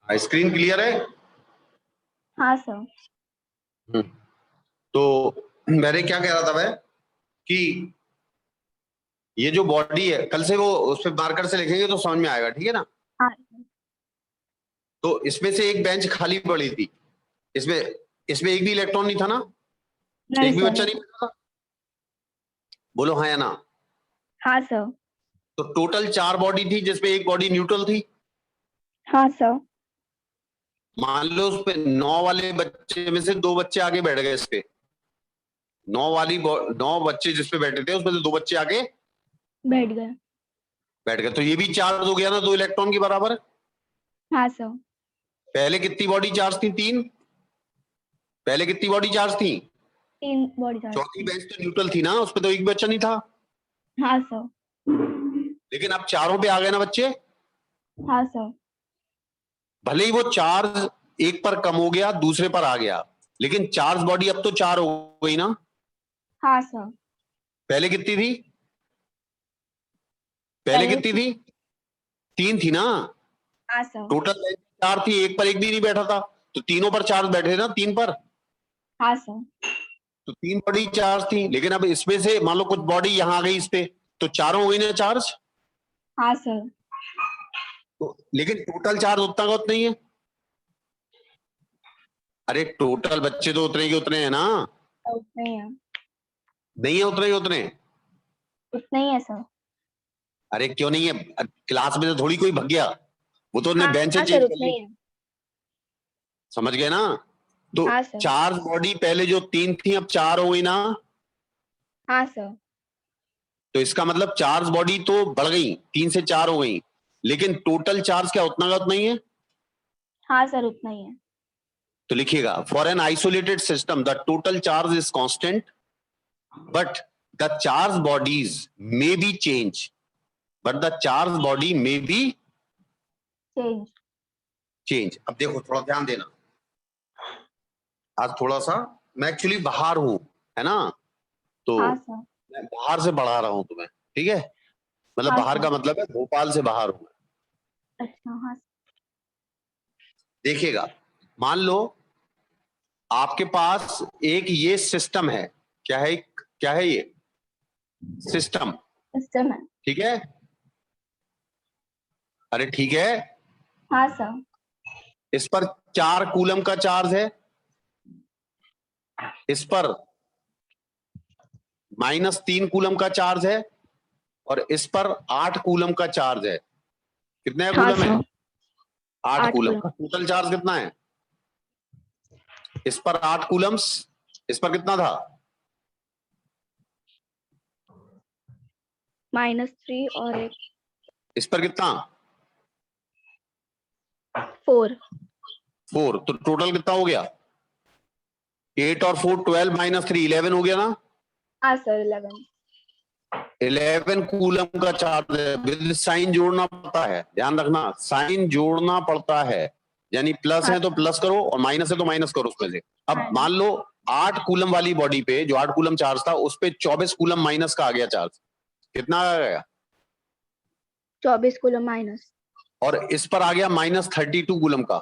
Screen clear है? हाँ sir. तो मैंने क्या कह रहा था मैं कि ये जो बॉडी है, कल से वो उस पे मार्कर से लिखेंगे तो समझ में आएगा, ठीक है ना? हाँ। तो इसमें से एक बेंच खाली पड़ी थी, इसमें इसमें एक भी इलेक्ट्रॉन नहीं था ना? नहीं एक भी सर। बच्चा नहीं बैठा था? बोलो हाँ या ना। हाँ सर। तो टोटल 4 बॉडी थी जिसमें एक बॉडी न्यूट्रल थी। हाँ सर। मान लो उस पे 9 वाले बच्चे में से 2 बच्चे आगे बैठ गए, इस पे 9 बच्चे जिस पे बैठे थे उसमें से 2 बच्चे आगे बैठ गए, तो ये भी चार्ज हो गया ना 2 इलेक्ट्रॉन के बराबर। हाँ सर। पहले कितनी बॉडी चार्ज थी? 3। पहले कितनी बॉडी चार्ज थी? 3 बॉडी चार्ज चौथी थी। बेंच तो न्यूट्रल थी ना, उस पे तो एक भी बच्चा नहीं था। हाँ सर। लेकिन अब चारों पे आ गए ना बच्चे। हाँ सर। भले ही वो चार्ज एक पर कम हो गया, दूसरे पर आ गया, लेकिन चार्ज बॉडी अब तो 4 हो गई ना। हाँ सर। पहले कितनी थी? पहले पहले कितनी थी? 3 थी ना। हाँ सर। टोटल 4 थी, एक पर एक भी नहीं बैठा था, तो तीनों पर चार्ज बैठे ना, 3 पर। हाँ सर। तो 3 बॉडी चार्ज थी, लेकिन अब इसमें से मान लो कुछ बॉडी यहां आ गई इस पे, तो चारों हो गई ना चार्ज। हाँ सर। तो लेकिन टोटल चार्ज उतना का उतना ही है। अरे टोटल बच्चे तो उतने के उतने हैं ना। उतना ही है। नहीं है उतने के उतने? उतना ही है सर। अरे क्यों नहीं है? क्लास में तो थोड़ी कोई भग गया, वो तो उन्हें हाँ बेंचें हाँ चेंज सर, कर उतना ली। ही है। समझ गए ना? तो हाँ सर। चार्ज बॉडी पहले जो 3 थी अब 4 हो गई ना। हाँ सर। तो इसका मतलब चार्ज बॉडी तो बढ़ गई, 3 से 4 हो गई, लेकिन टोटल चार्ज क्या उतना का उतना ही है? हाँ सर, उतना ही है। तो लिखिएगा, for an isolated system the total charge is constant but the charge bodies may be change, but the charge body may be change. Change. अब देखो थोड़ा ध्यान देना, आज थोड़ा सा मैं एक्चुअली बाहर हूं, है ना? तो हाँ सर। मैं बाहर से पढ़ा रहा हूं तुम्हें, ठीक है? मतलब हाँ बाहर सर। का मतलब है भोपाल से बाहर हूं। अच्छा। हाँ देखिएगा, मान लो आपके पास एक ये सिस्टम है। क्या है? क्या है ये सिस्टम? सिस्टम है। ठीक है? अरे ठीक है। हाँ सर। इस पर 4 कूलम का चार्ज है, इस पर -3 कूलम का चार्ज है, और इस पर 8 कूलम का चार्ज है। कितने हाँ कूलम है? सर। 8 8 coulomb coulomb. का टोटल चार्ज कितना है? इस पर 8 कूलम्स, इस पर कितना था? -3 और एक इस पर कितना? 4। 4। तो टोटल कितना हो गया? 8 और 4 12 -3 11 हो गया ना। हाँ सर, 11। 11 कूलम का चार्ज है, विद साइन जोड़ना पड़ता है, ध्यान रखना साइन जोड़ना पड़ता है। यानी प्लस हाँ है तो सर। प्लस करो और माइनस है तो माइनस करो उसमें से। अब माइनस। मान लो 8 कूलम वाली बॉडी पे, जो 8 कूलम चार्ज था, उस पे 24 कूलम माइनस का आ गया चार्ज। कितना आ गया? 24 कूलम माइनस। और इस पर आ गया -32 कूलम का।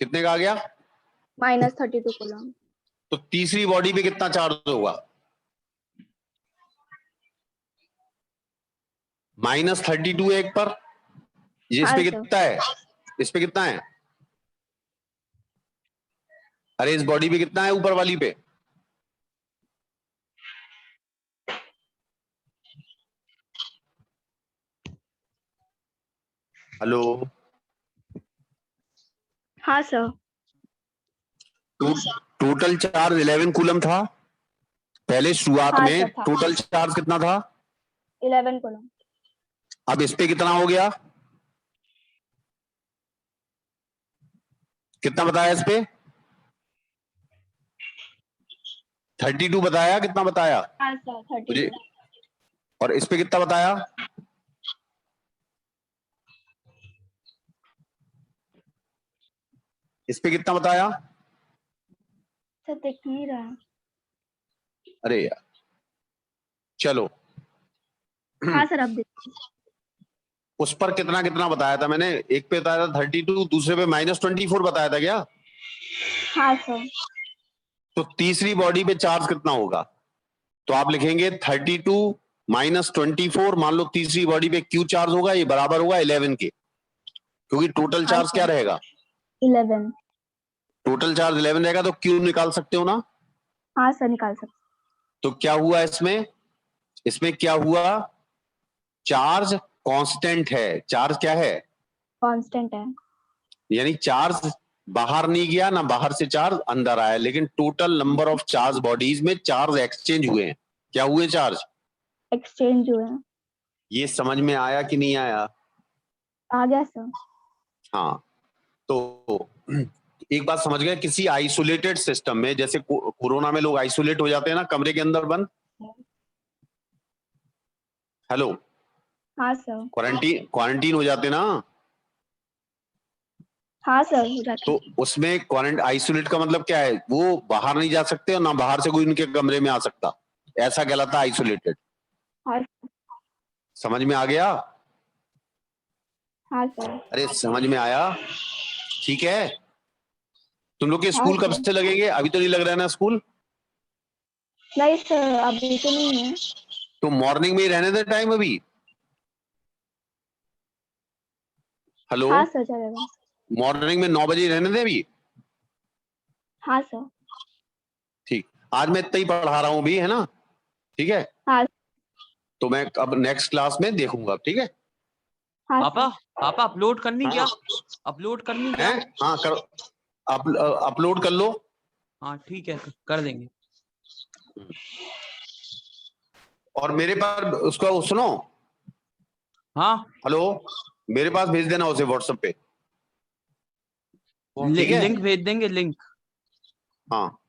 कितने का आ गया? -32 कूलम। तो तीसरी बॉडी पे कितना चार्ज होगा? -32 है एक पर, ये इस हाँ पे सर। कितना है? इस पे कितना है? अरे इस बॉडी पे कितना है ऊपर वाली पे? हेलो? हाँ सर। टोटल चार्ज 11 कूलम था पहले शुरुआत हाँ में। सर था। टोटल चार्ज कितना था? 11 कूलम। अब इस पे कितना हो गया? कितना बताया इस पे? 32 बताया, कितना बताया हाँ सर, मुझे? 32। और इस पे कितना बताया? इस पे कितना बताया? सर देख नहीं रहा। अरे यार, चलो। हाँ सर, अब देखिए। उस पर कितना कितना बताया था मैंने? एक पे बताया था 32, दूसरे पे -24 बताया था क्या? हाँ सर। तो तीसरी बॉडी पे चार्ज कितना होगा? तो आप लिखेंगे 32 -24, मान लो तीसरी बॉडी पे क्यू चार्ज होगा, ये बराबर होगा 11 के, क्योंकि टोटल हाँ चार्ज क्या सर, रहेगा? 11। टोटल चार्ज 11 रहेगा, तो क्यू निकाल सकते हो ना? हाँ सर, निकाल सकते। तो क्या हुआ इसमें? इसमें क्या हुआ? चार्ज कांस्टेंट है। चार्ज क्या है? कांस्टेंट है। यानी चार्ज बाहर नहीं गया ना, बाहर से चार्ज अंदर आया, लेकिन total number of charge bodies में चार्ज एक्सचेंज हुए हैं। क्या हुए? चार्ज एक्सचेंज हुए हैं। ये समझ में आया कि नहीं आया? आ गया सर। हाँ, तो एक बात समझ गए, किसी आइसोलेटेड सिस्टम में, जैसे कोरोना में लोग आइसोलेट हो जाते हैं ना, कमरे के अंदर बंद। हेलो, हाँ सर। क्वारंटीन हो जाते ना, हाँ सर, हो जाता तो उसमें क्वारंट आइसोलेट का मतलब क्या है? वो बाहर नहीं जा सकते और ना बाहर से कोई उनके कमरे में आ सकता, ऐसा कहलाता है आइसोलेटेड। है। समझ में आ गया? हाँ सर। अरे समझ में आया? ठीक है। तुम लोग के हाँ स्कूल कब सर। से लगेंगे? अभी तो नहीं लग रहा है ना स्कूल? नहीं सर, अभी तो नहीं है। तो मॉर्निंग में ही रहने दे टाइम अभी। हेलो, हाँ सर, चलेगा। मॉर्निंग में 9 बजे ही रहने दे अभी। हाँ सर। ठीक, आज मैं इतना ही पढ़ा रहा हूँ अभी, है ना? ठीक है, हाँ। तो मैं अब नेक्स्ट क्लास में देखूंगा, ठीक है? हाँ पापा सर। पापा अपलोड करनी हाँ। क्या? अपलोड करनी क्या? हैं? हाँ करो, अपलोड कर लो। हाँ ठीक है, कर देंगे। और मेरे पास उसका सुनो, हाँ, हेलो, मेरे पास भेज देना उसे व्हाट्सएप पे। ठीक है? लिंक भेज देंगे, लिंक। हाँ,